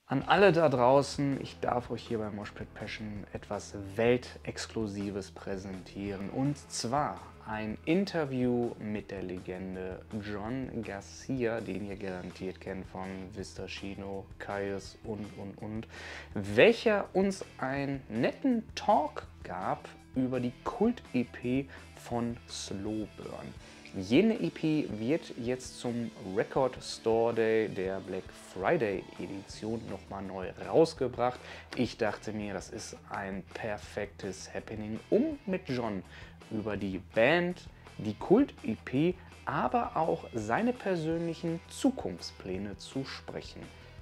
An alle da draußen, ich darf euch hier bei moshpitpassion etwas Weltexklusives präsentieren. Und zwar ein Interview mit der Legende John Garcia, den ihr garantiert kennt von Vista Chino, Kyuss und, welcher uns einen netten Talk gab über die Kult-EP von Slo Burn. Jene EP wird jetzt zum Record Store Day der Black Friday Edition nochmal neu rausgebracht. Ich dachte mir, das ist ein perfektes Happening, um mit John über die Band, die Kult-EP, aber auch seine persönlichen Zukunftspläne zu sprechen.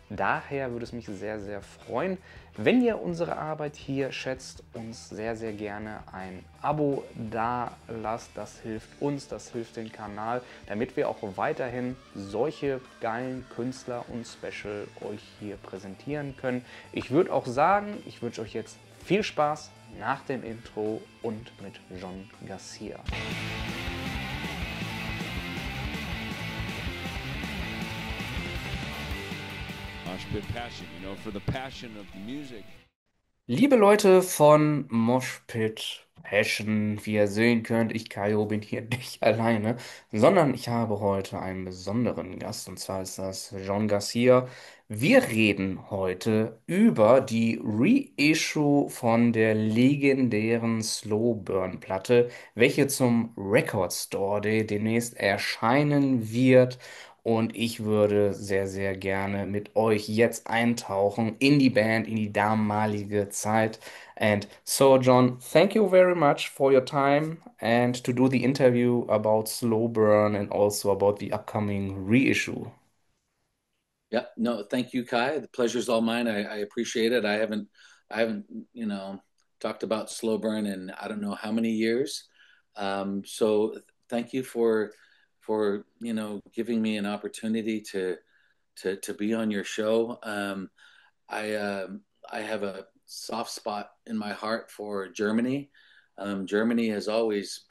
Daher würde es mich sehr, sehr freuen, wenn ihr unsere Arbeit hier schätzt, uns sehr, sehr gerne ein Abo da lasst. Das hilft uns, das hilft dem Kanal, damit wir auch weiterhin solche geilen Künstler und Special euch hier präsentieren können. Ich würde auch sagen, ich wünsche euch jetzt viel Spaß nach dem Intro und mit John Garcia. Passion, you know, for the passion of the music. Liebe Leute von Moshpit Passion, wie ihr sehen könnt, ich, Kaio, bin hier nicht alleine, sondern ich habe heute einen besonderen Gast, und zwar ist das John Garcia. Wir reden heute über die Reissue von der legendären Slo Burn Platte, welche zum Record Store Day demnächst erscheinen wird. Und ich würde sehr, sehr gerne mit euch jetzt eintauchen in die Band, in die damalige Zeit. And so, John, thank you very much for your time and to do the interview about Slow Burn and also about the upcoming reissue. Yeah, no, thank you, Kai. The pleasure's all mine. I appreciate it. I haven't, you know, talked about Slow Burn in I don't know how many years. So thank you for giving me an opportunity to be on your show. I I have a soft spot in my heart for Germany. Germany has always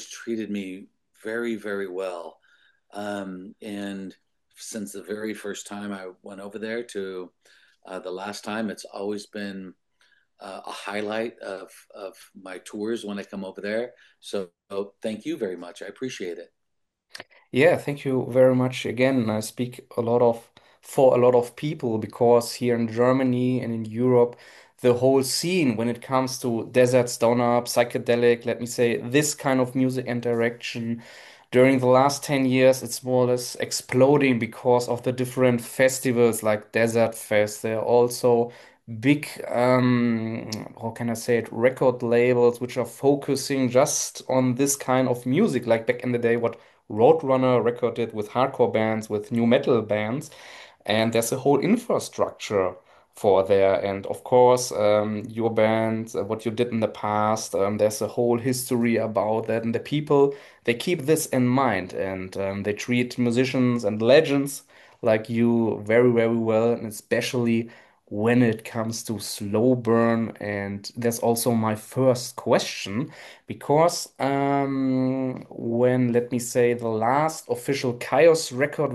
treated me very, very well. And since the very first time I went over there to the last time, it's always been a highlight of my tours when I come over there. So thank you very much. I appreciate it. Yeah, thank you very much again. I speak a lot of for a lot of people because here in Germany and in Europe, the whole scene when it comes to desert stoner, psychedelic, let me say, this kind of music and direction, during the last 10 years, it's more or less exploding because of the different festivals like Desert Fest. There are also big, how can I say it, record labels which are focusing just on this kind of music, like back in the day, what Roadrunner recorded with hardcore bands, with new metal bands, and there's a whole infrastructure for there. And of course, your band, what you did in the past, there's a whole history about that, and the people they keep this in mind, and they treat musicians and legends like you very, very well, and especially when it comes to slow burn. And that's also my first question because when, let me say, the last official Chaos record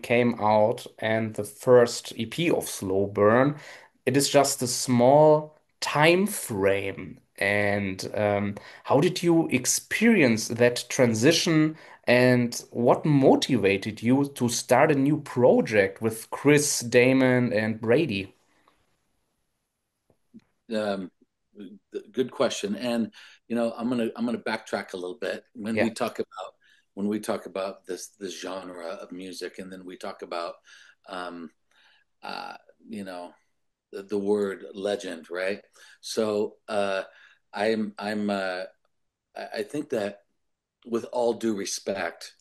came out, and the first EP of Slow Burn, it is just a small time frame. And how did you experience that transition? And what motivated you to start a new project with Chris, Damon, and Brady? Um, Good question. And I'm gonna backtrack a little bit Yeah. when we talk about this genre of music, and then we talk about um, uh, you know the word legend, right? So I think that, with all due respect,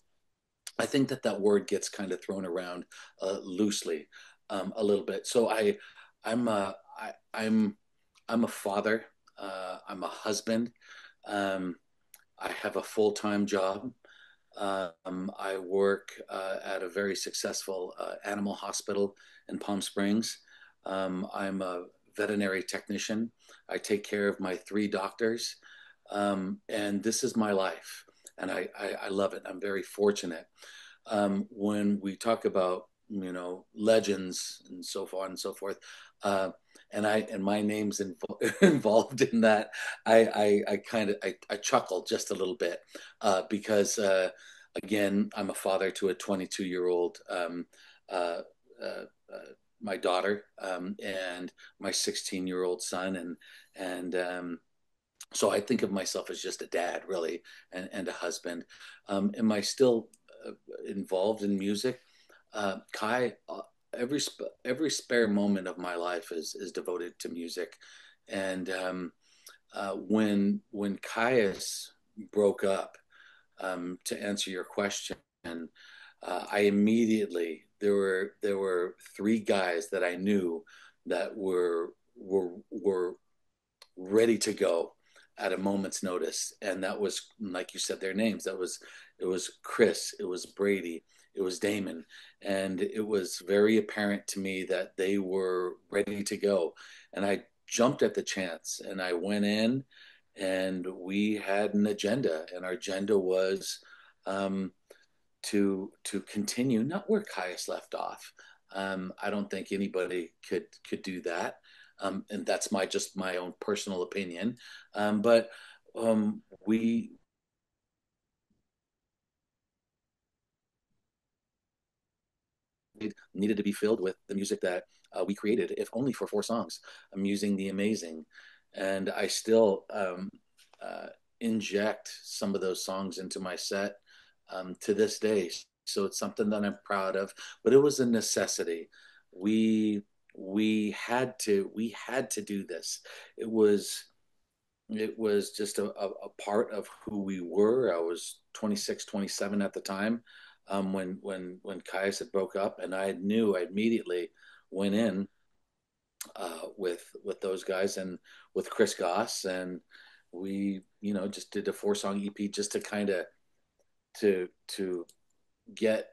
I think that that word gets kind of thrown around loosely a little bit. So I'm a, I'm a father. I'm a husband. Um, I have a full-time job. I work at a very successful animal hospital in Palm Springs. I'm a veterinary technician. I take care of my three doctors, and this is my life, and I love it. I'm very fortunate. when we talk about, legends and so on and so forth, and my name's involved in that, I kind of I chuckle just a little bit, because again, I'm a father to a 22-year-old, uh, uh, my daughter, and my 16-year-old son, and so I think of myself as just a dad, really, and a husband. Am I still involved in music? Kai, every spare moment of my life is devoted to music, and when Caius broke up, to answer your question, I immediately there were three guys that I knew that were ready to go at a moment's notice, and that was, like you said, their names. It was Chris, it was Brady, it was Damon, and it was very apparent to me that they were ready to go, and I jumped at the chance, and I went in, and we had an agenda, and our agenda was, um, to continue not where Caius left off. I don't think anybody could do that, and that's just my own personal opinion. But we needed to be filled with the music that we created, if only for four songs. I'm using the amazing, and I still uh, inject some of those songs into my set to this day. So it's something that I'm proud of, but it was a necessity. We we had to do this. It was it was just a part of who we were. I was 26, 27 at the time, when Caius had broke up, and I knew I immediately went in, with those guys and with Chris Goss, and we just did a 4-song EP just to kind of to get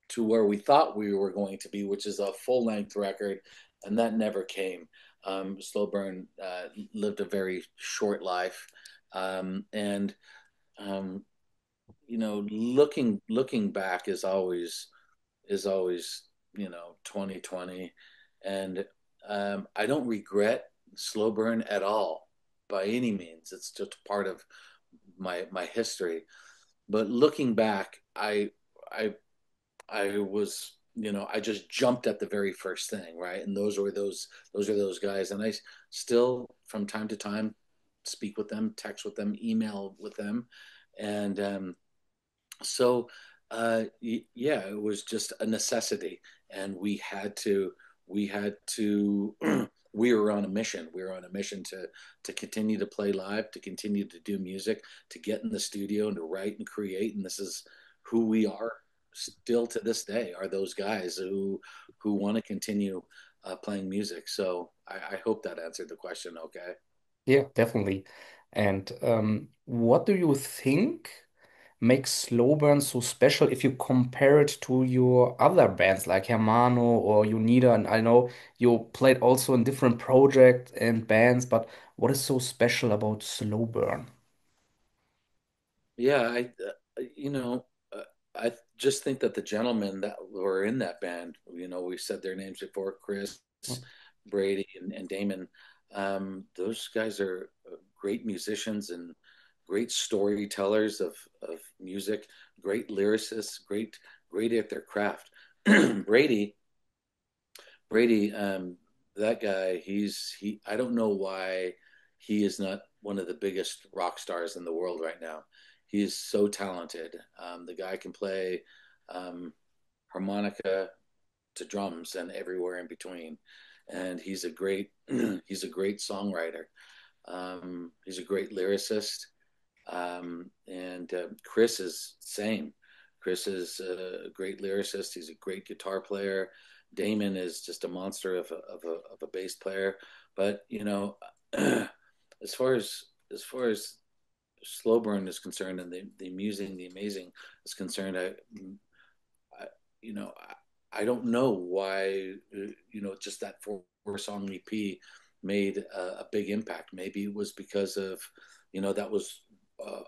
to where we thought we were going to be, which is a full length record, and that never came. Slo Burn lived a very short life, and um, looking back is always 2020, and I don't regret Slo Burn at all by any means. It's just part of my history. But looking back, I I was, I just jumped at the very first thing, right? And those are those guys, and I still from time to time speak with them, text with them, email with them, and so yeah, it was just a necessity, and we had to we were on a mission. We were on a mission to continue to play live, to continue to do music, to get in the studio and to write and create. And this is who we are still to this day. Are those guys who want to continue playing music? So I hope that answered the question. Okay. Yeah, definitely. And what do you think makes Slow Burn so special if you compare it to your other bands like Hermano or Unida? And I know you played also in different projects and bands, but what is so special about Slow Burn? Yeah, you know, I just think that the gentlemen that were in that band, we said their names before, Chris, Brady, and Damon. Those guys are great musicians and great storytellers of music, great lyricists, great at their craft. Brady, Brady, that guy, I don't know why he is not one of the biggest rock stars in the world right now. He is so talented. The guy can play um, harmonica to drums and everywhere in between. And he's a great he's a great songwriter. He's a great lyricist. And Chris is same. Chris is a great lyricist. He's a great guitar player. Damon is just a monster of a bass player. But as far as Slow Burn is concerned, and the amazing is concerned, I you know I don't know why just that four song EP made a big impact. Maybe it was because of that was uh,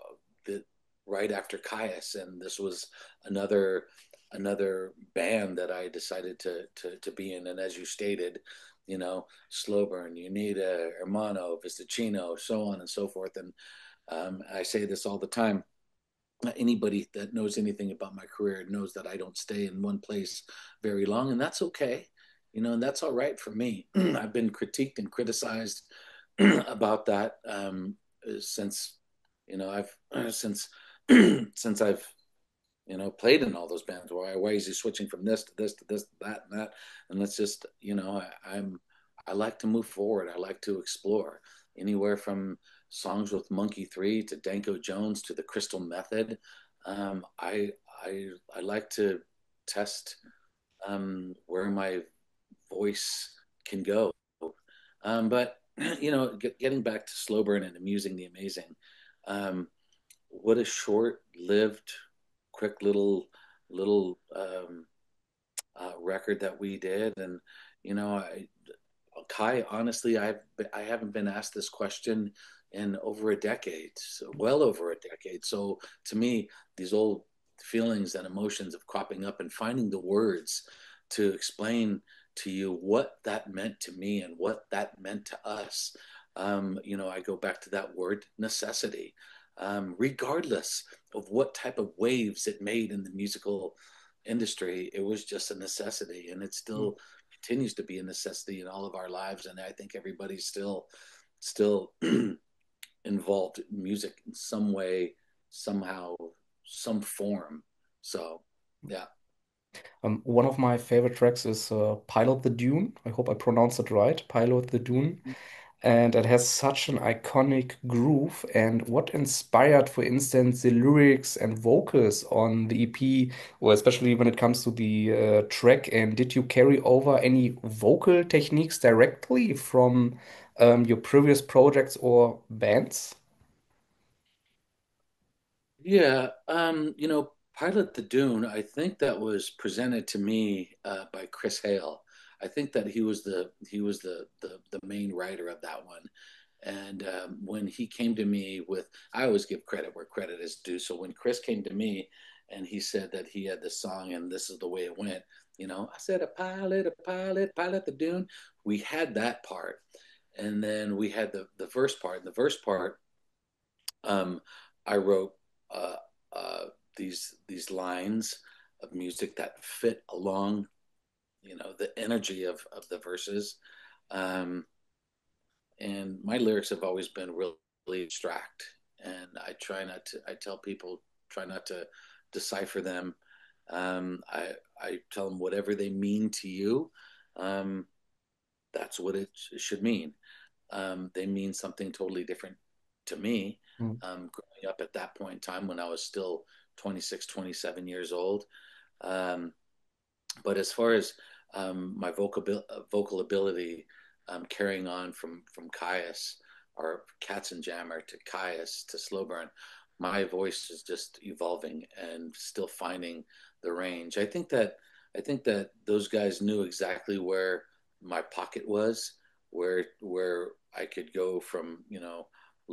the right after Kyuss, and this was another another band that I decided to be in. And as you stated, Slo Burn, Unida, Hermano, Vista Chino, so on and so forth. And I say this all the time. Anybody that knows anything about my career knows that I don't stay in one place very long, and that's okay. And that's all right for me. I've been critiqued and criticized about that since I've since since I've played in all those bands. Why is he switching from this to this to this to that and that? And it's just I like to move forward. I like to explore anywhere from songs with Monkey 3 to Danko Jones to the Crystal Method. I like to test where my voice can go. But getting back to Slo Burn and Amusing the Amazing, what a short-lived, quick little record that we did. And Kai, honestly, I haven't been asked this question in over a decade, so well over a decade. So to me, these old feelings and emotions of cropping up and finding the words to explain to you what that meant to me and what that meant to us. I go back to that word necessity. Regardless of what type of waves it made in the musical industry, it was just a necessity, and it still continues to be a necessity in all of our lives. And I think everybody's still involved in music in some way, somehow, some form. So, yeah. One of my favorite tracks is Pilot the Dune. I hope I pronounced it right. Pilot the Dune. And it has such an iconic groove. And what inspired, for instance, the lyrics and vocals on the EP, or especially when it comes to the track? And did you carry over any vocal techniques directly from your previous projects or bands? Yeah, Pilot the Dune, I think that was presented to me by Chris Hale. I think that he was the main writer of that one. And when he came to me with, I always give credit where credit is due. So when Chris came to me and he said that he had this song and this is the way it went, I said pilot the Dune. We had that part, and then we had the verse part. And the verse part, um, I wrote uh, these lines of music that fit along, the energy of the verses. Um, and my lyrics have always been really abstract, and I tell people, try not to decipher them. I tell them whatever they mean to you, um, that's what it should mean. They mean something totally different to me. Mm. Growing up at that point in time when I was still 26, 27 years old. Um, but as far as my vocal ability, carrying on from Kyuss or Katzenjammer to Kyuss to Slo Burn, my voice is just evolving and still finding the range. I think that those guys knew exactly where my pocket was, where I could go from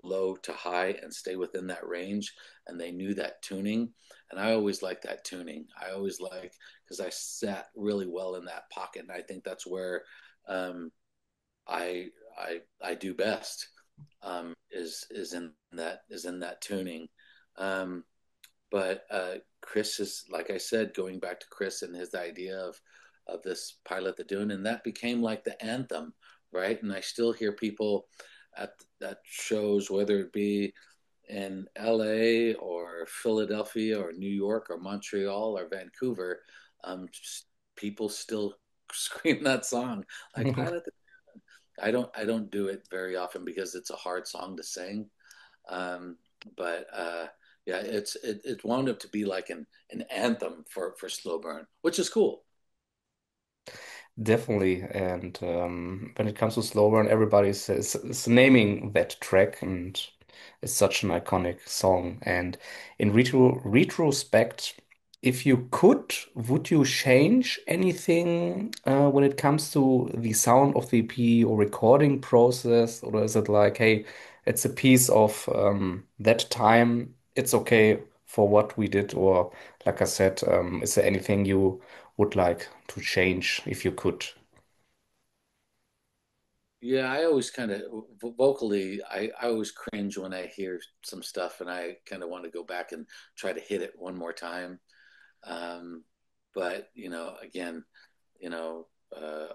low to high and stay within that range, and they knew that tuning. And I always like that tuning. I always like, because I sat really well in that pocket, and I think that's where um, I do best, is in that tuning. Um, but Chris is, like I said, going back to Chris and his idea of this Pilot the Dune, and that became like the anthem, right? And I still hear people at shows, whether it be in LA or Philadelphia or New York or Montreal or Vancouver, people still scream that song like Pilot the I don't do it very often because it's a hard song to sing. But yeah, it wound up to be like an anthem for Slow Burn, which is cool. Definitely. And when it comes to Slow Burn, everybody is naming that track, and it's such an iconic song. And in retrospect, if you could, would you change anything when it comes to the sound of the EP or recording process? Or is it like, hey, it's a piece of that time, it's okay for what we did? Or, like I said, is there anything you would like to change if you could? Yeah, I always kind of vocally, I always cringe when I hear some stuff, and I kind of want to go back and try to hit it one more time. Um, but again, you know, uh,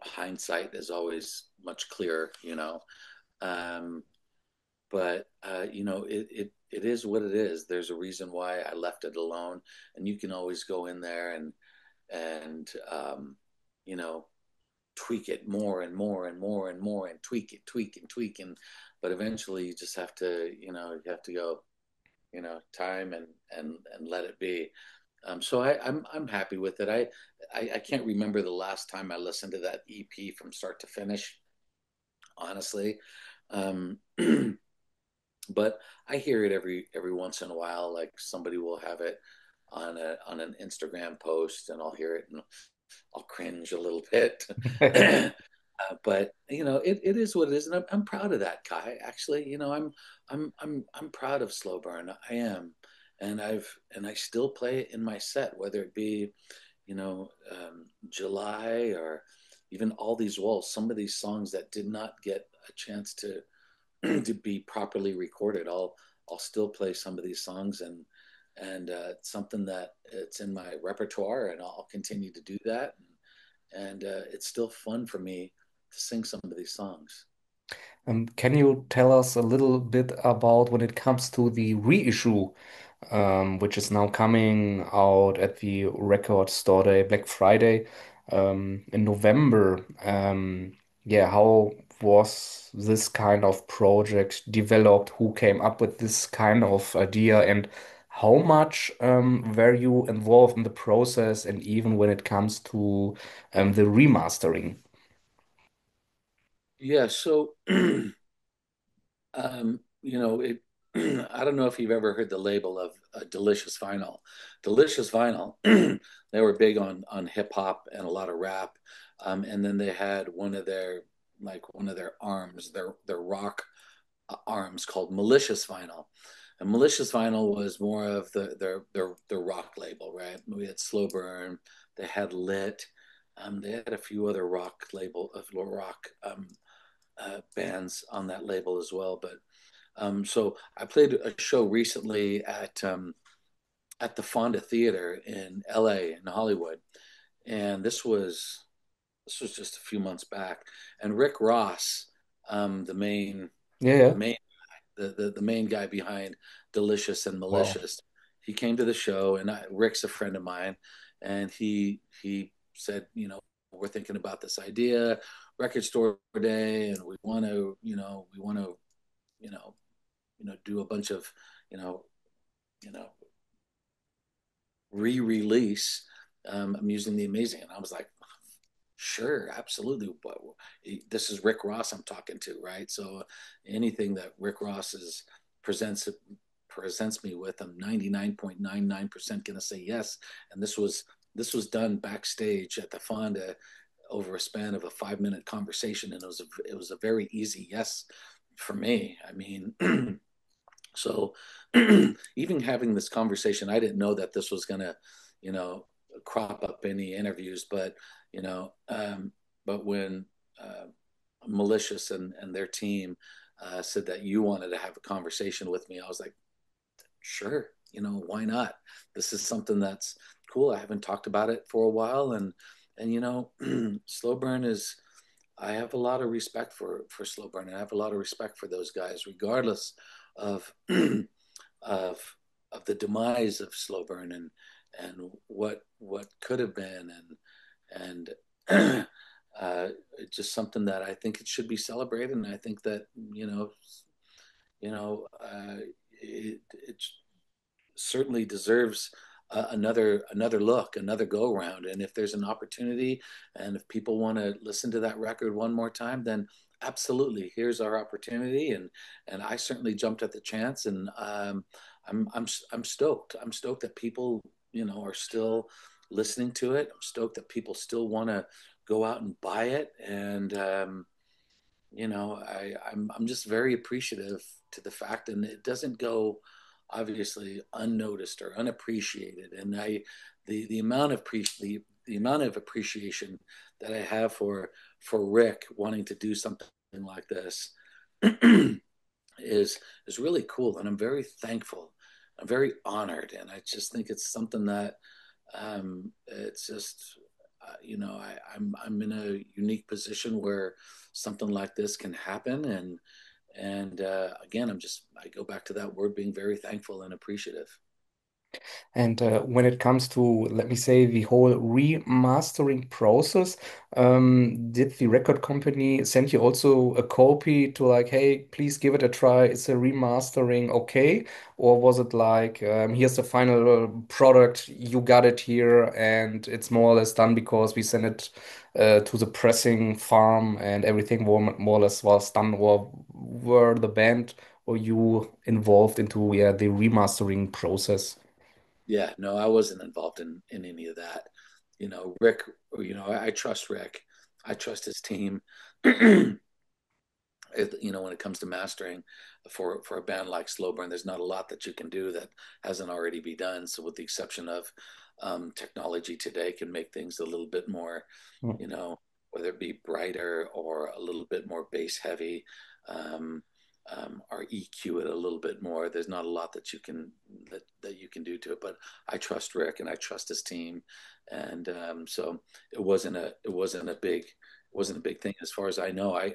hindsight is always much clearer. Um, but it is what it is. There's a reason why I left it alone, and you can always go in there and you know tweak it more and more and more and more and tweak and but eventually you just have to you have to go time and let it be. So I'm happy with it. I can't remember the last time I listened to that EP from start to finish, honestly. um but I hear it every once in a while. Like somebody will have it on an Instagram post, and I'll hear it and I'll cringe a little bit. But it is what it is, and I'm proud of that, Kai. Actually, I'm proud of Slow Burn. I am, and I still play it in my set, whether it be July or even All These Walls. Some of these songs that did not get a chance to to be properly recorded, I'll still play some of these songs, and it's something that it's in my repertoire, and I'll continue to do that. And it's still fun for me to sing some of these songs. Can you tell us a little bit about when it comes to the reissue, which is now coming out at the Record Store Day, Black Friday, in November? Yeah, how was this kind of project developed? Who came up with this kind of idea, and how much were you involved in the process, and even when it comes to the remastering? Yeah, so it. I don't know if you've ever heard the label of Delicious Vinyl. Delicious Vinyl, they were big on hip hop and a lot of rap, and then they had one of their arms, their rock arms called Malicious Vinyl. And Malicious Vinyl was more of their rock label, right? We had Slow Burn, they had Lit, they had a few other rock bands on that label as well. But so I played a show recently at the Fonda Theater in LA in Hollywood, and this was just a few months back. And Rick Ross, the main Yeah, the yeah. main the main guy behind Delicious and Wow. Malicious, he came to the show, and Rick's a friend of mine, and he said, we're thinking about this idea, record store day, and we want to you know do a bunch of you know you know re-release. I'm using the amazing, and I was like, sure, absolutely. But this is Rick Ross I'm talking to, right? So anything that Rick Ross presents presents me with, I'm 99.99% going to say yes. And this was done backstage at the Fonda over a span of a 5-minute conversation, and it was a very easy yes for me. I mean, so even having this conversation, I didn't know that this was gonna, you know, crop up in the interviews, you know, um, but when Malicious and their team said that you wanted to have a conversation with me, I was like, sure, why not? This is something that's cool. I haven't talked about it for a while, and Slow Burn is. I have a lot of respect for Slow Burn, and I have a lot of respect for those guys, regardless of of the demise of Slow Burn and what could have been, and it's just something that I think it should be celebrated, and I think that you know it certainly deserves another look, another go around. And if there's an opportunity, and if people want to listen to that record one more time, then absolutely, here's our opportunity. And I certainly jumped at the chance, and I'm stoked. I'm stoked that people are still listening to it. I'm stoked that people still want to go out and buy it. And I'm just very appreciative to the fact, and it doesn't go obviously unnoticed or unappreciated. And the amount of the amount of appreciation that I have for Rick wanting to do something like this is really cool, and I'm very thankful. I'm very honored, and I just think it's something that it's just I'm in a unique position where something like this can happen, and again, I go back to that word, being very thankful and appreciative. And when it comes to, let me say, the whole remastering process, did the record company send you also a copy to like, hey, please give it a try. It's a remastering, okay? Or was it like, here's the final product, you got it here, and it's more or less done because we sent it to the pressing farm and everything more or less was done, or were the band or you involved into the remastering process? Yeah, no, I wasn't involved in any of that. Rick, I trust Rick. I trust his team. When it comes to mastering for a band like Slo Burn, there's not a lot that you can do that hasn't already been done. So, with the exception of technology today, can make things a little bit more, Mm. you know, whether it be brighter or a little bit more bass heavy, um, or EQ it a little bit more. There's not a lot that that you can do to it. But I trust Rick and I trust his team, and so it wasn't a big thing as far as I know. I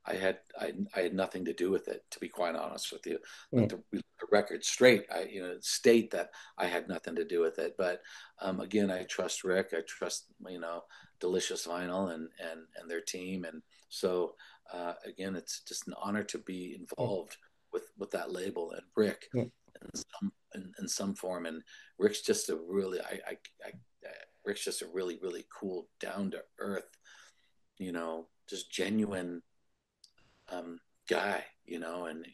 had nothing to do with it, to be quite honest with you. Let Mm. the record straight. State that I had nothing to do with it. But again, I trust Rick. I trust Delicious Vinyl and their team. And so again, it's just an honor to be Mm. involved with that label and Rick Mm. in some form. And Rick's just a really Rick's just a really really cool, down to earth, just genuine guy, and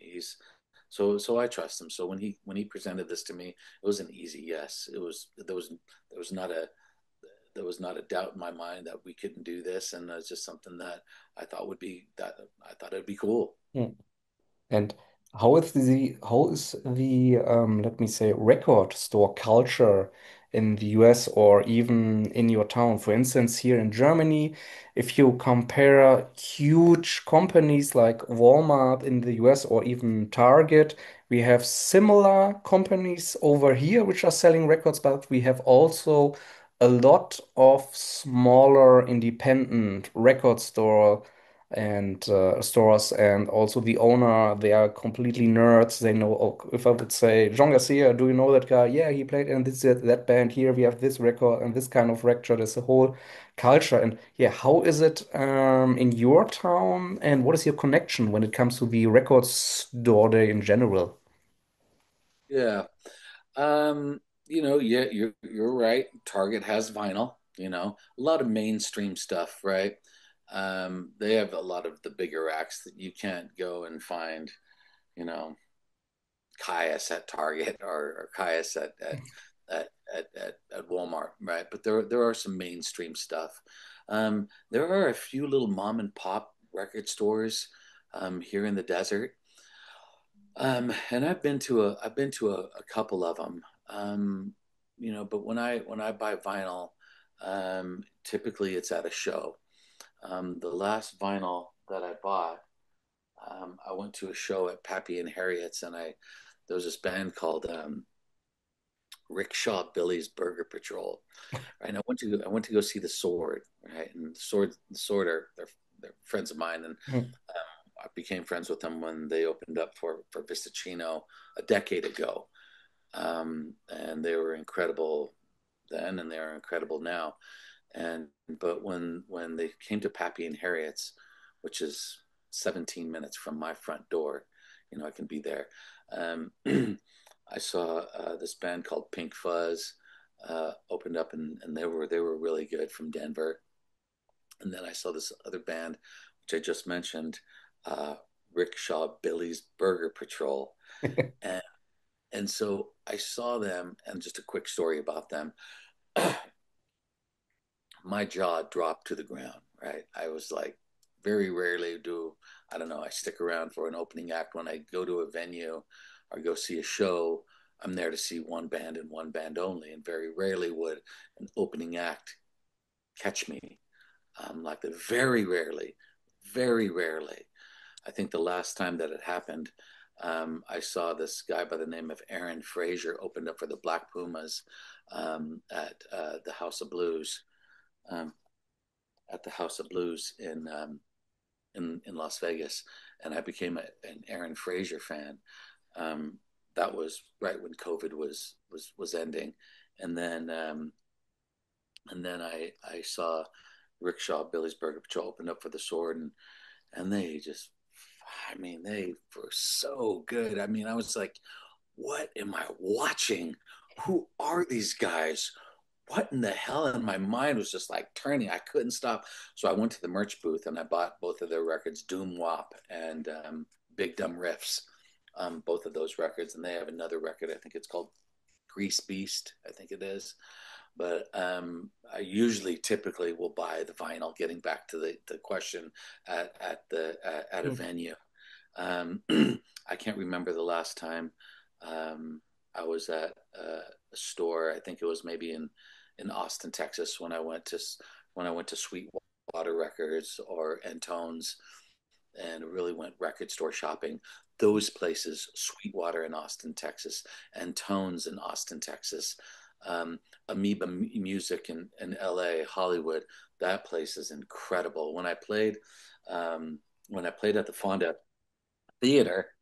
so I trust him. So when he presented this to me, it was an easy yes. There was not a doubt in my mind that we couldn't do this, and it's just something that I thought it'd be cool. Mm. And how is the let me say record store culture in the US or even in your town? For instance, here in Germany, if you compare huge companies like Walmart in the US or even Target, we have similar companies over here which are selling records, but we have also a lot of smaller independent record store and stores, and also the owner, they are completely nerds. They know, oh, if I would say John Garcia, do you know that guy? Yeah, he played in that band. Here we have this record and this kind of record. There's a whole culture. And yeah, how is it in your town, and what is your connection when it comes to the record store day in general? Yeah. Yeah, you're right. Target has vinyl, a lot of mainstream stuff, right? They have a lot of the bigger acts that you can't go and find, you know, Kyuss at Target or Kyuss at Walmart, right? But there are some mainstream stuff. There are a few little mom and pop record stores here in the desert. And I've been to a couple of them. But when I buy vinyl, typically it's at a show. The last vinyl that I bought, I went to a show at Pappy and Harriet's, and there was this band called Rickshaw Billy's Burger Patrol. Right, and I went to go see the Sword, right, and the Sword are they're friends of mine, and Mm. I became friends with them when they opened up for Vista Chino a decade ago, and they were incredible then, and they're incredible now. And but when they came to Pappy and Harriet's, which is 17 minutes from my front door, I can be there. Um, I saw this band called Pink Fuzz opened up, and they were really good, from Denver. And then I saw this other band, which I just mentioned, uh, Rickshaw Billy's Burger Patrol, and so I saw them, and just a quick story about them. My jaw dropped to the ground. Right, I was like, very rarely do I don't know. I stick around for an opening act when I go to a venue. or go see a show, I'm there to see one band and one band only, and very rarely would an opening act catch me like that. Very rarely, very rarely. I think the last time that it happened, I saw this guy by the name of Aaron Frazier opened up for the Black Pumas at the House of Blues, um, at the House of Blues in Las Vegas, and I became an Aaron Frazier fan. Um, that was right when COVID was ending, and then I saw Rickshaw Billy's Burger Patrol opened up for the Sword, and they just, I mean, they were so good. I mean, I was like, what am I watching? Who are these guys? What in the hell? And my mind was just like turning. I couldn't stop. So I went to the merch booth and I bought both of their records, Doom Wop and Big Dumb Riffs, both of those records. And they have another record, I think it's called Grease Beast, I think it is. But I usually typically will buy the vinyl, getting back to the question at a venue. I can't remember the last time I was at a store. I think it was maybe in Austin, Texas, when I went to Sweetwater Records or Entones, and really went record store shopping. Those places, Sweetwater in Austin, Texas, Entones in Austin, Texas, Amoeba Music in LA, Hollywood. That place is incredible. When I played at the Fonda Theater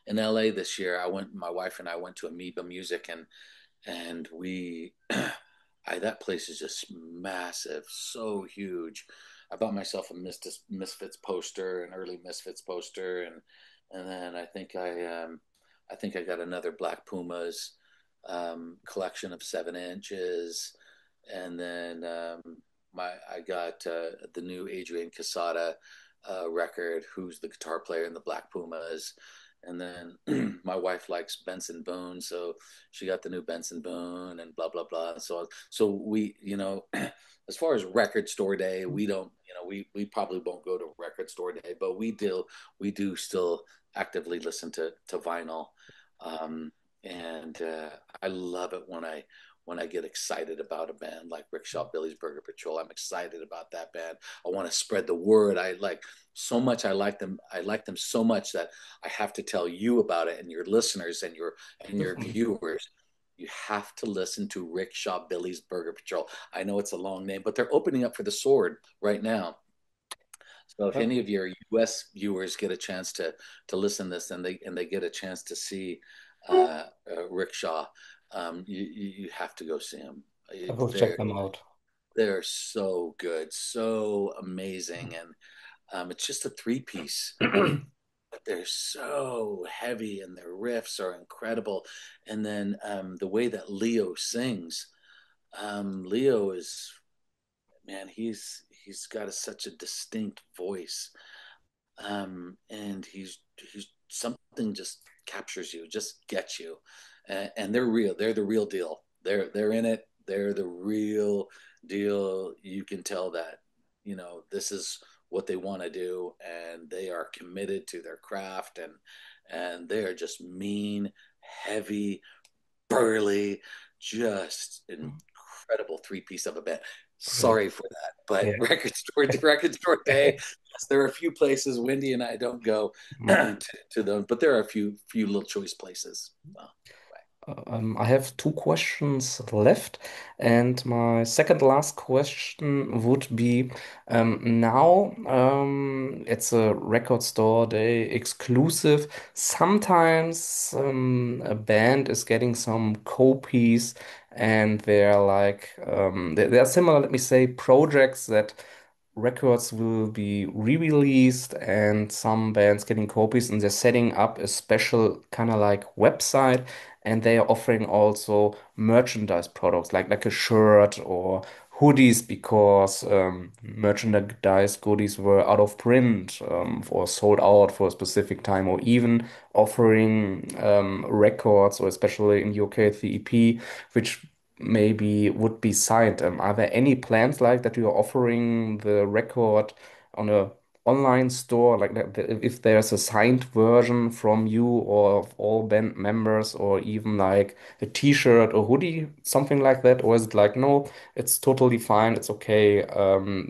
in LA this year, my wife and I went to Amoeba Music, and we that place is just massive, so huge. I bought myself a Misfits poster, an early Misfits poster, and then I think I got another Black Pumas collection of 7 inches, and then I got the new Adrian Casada record, who's the guitar player in the Black Pumas. And then my wife likes Benson Boone, so she got the new Benson Boone and blah blah blah. So we, as far as record store day, we don't, we probably won't go to record store day, but we do still actively listen to vinyl, and I love it when I get excited about a band like Rickshaw Billy's Burger Patrol. I'm excited about that band. I want to spread the word. I like so much. I like them. I like them so much that I have to tell you about it, and your listeners and your viewers. You have to listen to Rickshaw Billy's Burger Patrol. I know it's a long name, but they're opening up for the Sword right now. So if any of your U.S. viewers get a chance to listen to this, and they get a chance to see Rickshaw, you have to go see them. I will check them out. They're so good, so amazing, and it's just a 3-piece. But they're so heavy, and their riffs are incredible. And then the way that Leo sings, Leo is, man, he's got such a distinct voice, and he's something just captures you, just gets you, and they're real. They're the real deal. They're in it. They're the real deal. You can tell that this is what they want to do, and they are committed to their craft, and they are just mean, heavy, burly, just incredible 3-piece of a band. Sorry for that, but Yeah. record store day. Yes, there are a few places Wendy and I don't go to them, but there are a few little choice places. I have 2 questions left, and my second last question would be now it's a record store day exclusive. Sometimes a band is getting some copies, and they're like they're similar, let me say, projects that records will be re-released, and some bands getting copies, and they're setting up a special kind of like website, and they are offering also merchandise products like a shirt or hoodies, because merchandise goodies were out of print, or sold out for a specific time, or even offering records, or especially in your case the EP, which maybe would be signed. Are there any plans like that you are offering the record on a online store, like if there's a signed version from you or of all band members, or even like a t-shirt or hoodie, something like that? Or is it like, no, it's totally fine, it's okay.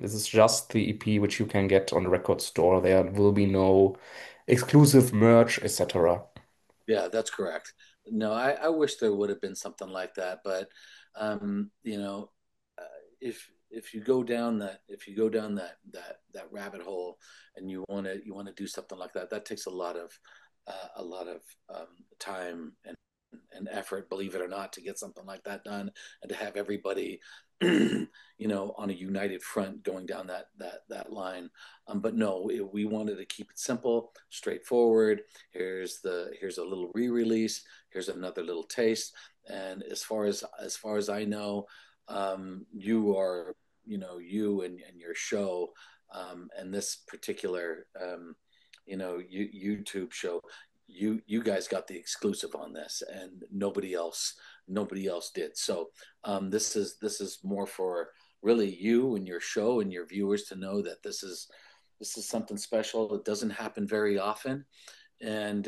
This is just the EP which you can get on the record store. There will be no exclusive merch, etc. Yeah, that's correct. No, I wish there would have been something like that, but you know, if you go down that rabbit hole and you want to do something like that, that takes a lot of time and effort, believe it or not, to get something like that done and to have everybody, on a united front going down that line. But no, we wanted to keep it simple, straightforward. Here's a little re-release. Here's another little taste. And as far as I know, you are, you and your show, and this particular, YouTube show, you guys got the exclusive on this, and nobody else did. So this is more for really you and your show and your viewers to know that this is something special. It doesn't happen very often, and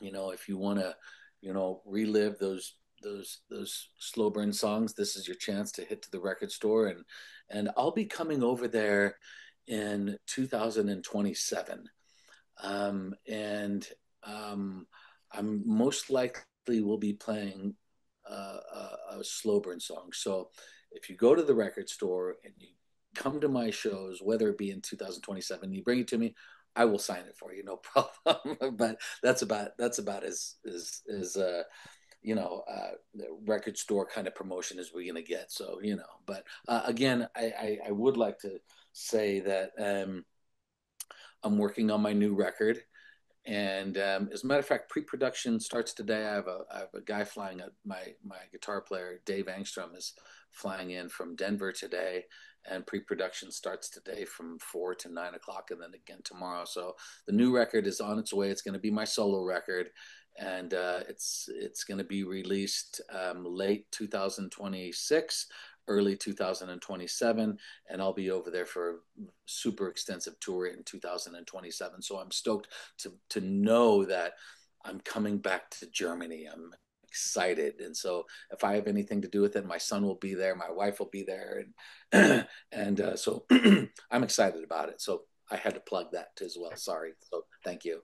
if you want to, relive those slow burn songs, this is your chance to hit to the record store, and I'll be coming over there in 2027. And I'm most likely will be playing a slow burn song. So if you go to the record store and you come to my shows, whether it be in 2027, you bring it to me, I will sign it for you, no problem. But that's about as the record store kind of promotion as we're gonna get. So but again, I would like to say that I'm working on my new record. And as a matter of fact, pre-production starts today. I have a guy flying. My guitar player Dave Angstrom is flying in from Denver today, and pre-production starts today from 4 to 9 o'clock, and then again tomorrow. So the new record is on its way. It's going to be my solo record, and it's going to be released late 2026, early 2027, and I'll be over there for a super extensive tour in 2027. So I'm stoked to know that I'm coming back to Germany. I'm excited, and so if I have anything to do with it, my son will be there, my wife will be there, and so I'm excited about it. So I had to plug that as well. Sorry. So thank you.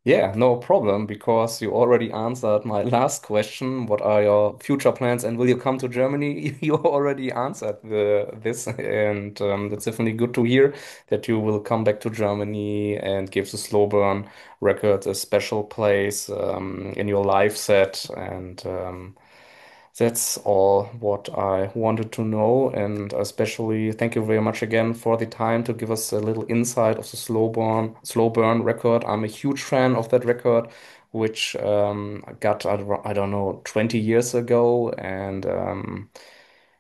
Yeah, no problem, because you already answered my last question. What are your future plans and will you come to Germany? You already answered this, and it's definitely good to hear that you will come back to Germany and give the Slow Burn record a special place in your live set. And that's all what I wanted to know. And especially thank you very much again for the time to give us a little insight of the Slow Burn record. I'm a huge fan of that record, which I got, I don't know, 20 years ago. And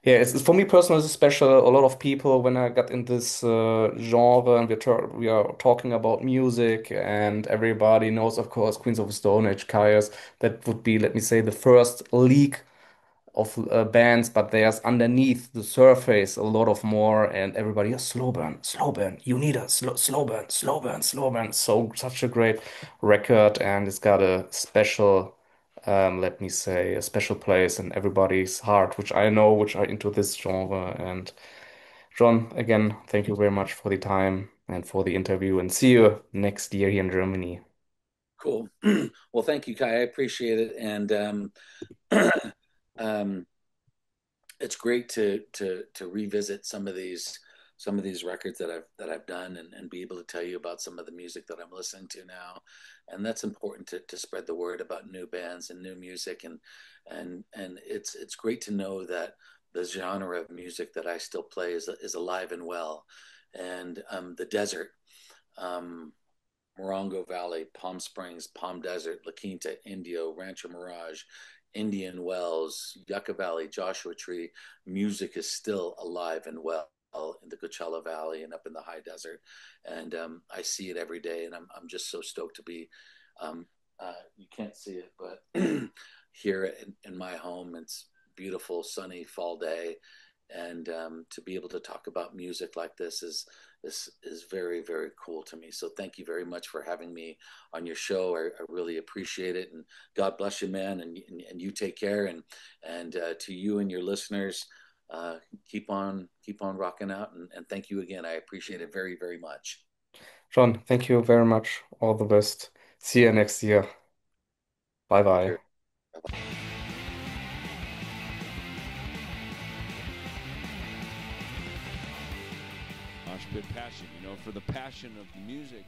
yeah, it's for me personally, it's special. A lot of people, when I got in this genre, and we are talking about music, and everybody knows, of course, Queens of the Stone Age, Kyuss. That would be, let me say, the first league of bands, but there's underneath the surface a lot of more, and everybody, "Yeah, slow burn, you need a slow burn, slow burn, slow burn." So such a great record, and it's got a special, let me say, a special place in everybody's heart, which I know, which are into this genre. And John, again, thank you very much for the time and for the interview, and see you next year here in Germany. Cool. Well, thank you, Kai. I appreciate it, and um, it's great to revisit some of these records that I've done, and be able to tell you about some of the music that I'm listening to now. And that's important to spread the word about new bands and new music, and it's great to know that the genre of music that I still play is alive and well. And the desert, um, Morongo Valley, Palm Springs, Palm Desert, La Quinta, Indio, Rancho Mirage, Indian Wells, Yucca Valley, Joshua Tree, music is still alive and well in the Coachella Valley and up in the high desert. And I see it every day, and I'm just so stoked to be. You can't see it, but here in my home, it's beautiful, sunny fall day, and to be able to talk about music like this is very, very cool to me. So thank you very much for having me on your show. I really appreciate it, and God bless you, man, and you take care, and to you and your listeners, keep on rocking out, and thank you again. I appreciate it very, very much. John, thank you very much. All the best. See you next year. Bye bye. Cheers. Bye-bye. Moshpit passion, for the passion of music.